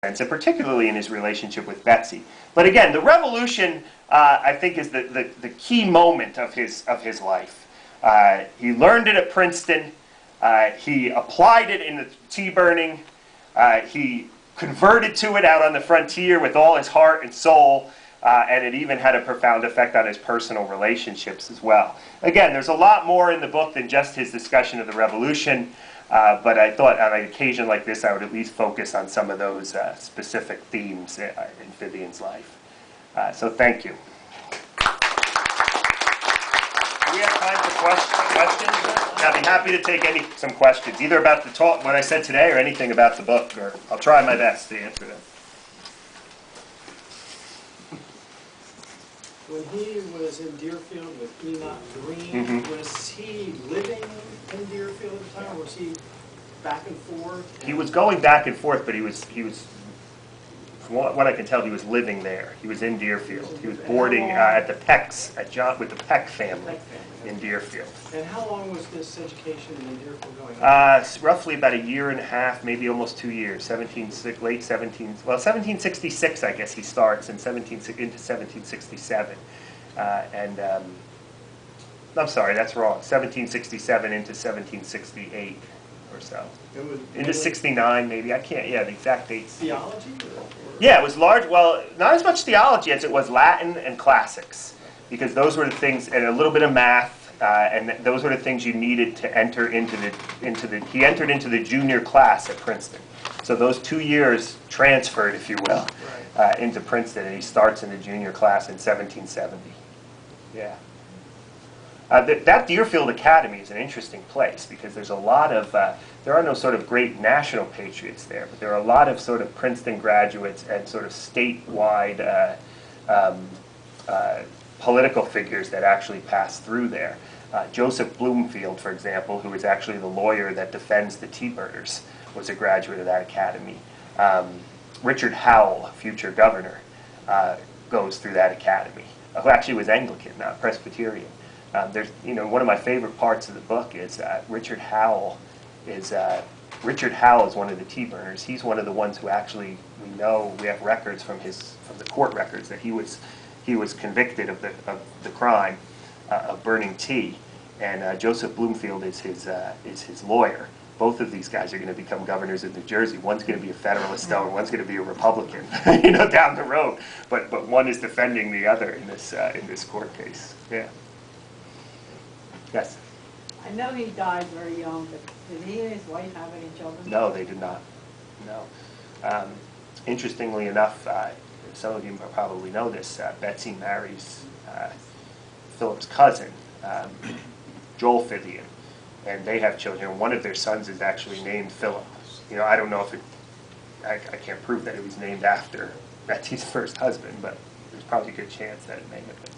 and particularly in his relationship with Betsy. But again, the Revolution, I think, is the key moment of his life. He learned it at Princeton. He applied it in the tea burning. He converted to it out on the frontier with all his heart and soul. And it even had a profound effect on his personal relationships as well. Again, there's a lot more in the book than just his discussion of the Revolution. But I thought on an occasion like this, I would at least focus on some of those specific themes in Fithian's life. So thank you. Do we have time for questions? I'd be happy to take some questions, either about the talk, what I said today, or anything about the book. Or I'll try my best to answer them. When he was in Deerfield with Enoch Green, was he living in Deerfield at the time, or was he back and forth? He was going back and forth, but he was, from what I can tell, he was living there. He was in Deerfield. He was boarding at the Pecks, with the Peck family in Deerfield. And how long was this education in Deerfield going on? Roughly about a year and a half, maybe almost 2 years. 1766, I guess he starts, and into 1767. I'm sorry, that's wrong. 1767 into 1768 or so. Into 69, maybe. I can't, the exact dates. Theology? Yeah, it was large, well, not as much theology as it was Latin and classics, because those were the things, and a little bit of math, and those were the things you needed to enter he entered into the junior class at Princeton. So those 2 years transferred, if you will, into Princeton, and he starts in the junior class in 1770. Yeah. That Deerfield Academy is an interesting place because there's a lot of, there are no sort of great national patriots there, but there are a lot of sort of Princeton graduates and sort of statewide political figures that actually pass through there. Joseph Bloomfield, for example, who is actually the lawyer that defends the tea burners, was a graduate of that academy. Richard Howell, future governor, goes through that academy, who actually was Anglican, not Presbyterian. One of my favorite parts of the book is Richard Howell is one of the tea burners. He's one of the ones who actually we have records from the court records that he was convicted of the crime of burning tea, and Joseph Bloomfield is his lawyer. Both of these guys are going to become governors of New Jersey. One's going to be a Federalist, though, and one's going to be a Republican, down the road. But one is defending the other in this court case. Yeah. Yes. I know he died very young, but did he and his wife have any children? No, they did not. No. Interestingly enough, some of you probably know this. Betsy marries Philip's cousin, Joel Fithian, and they have children. One of their sons is actually named Philip. I don't know if I can't prove that it was named after Betsy's first husband, but there's probably a good chance that it may have been.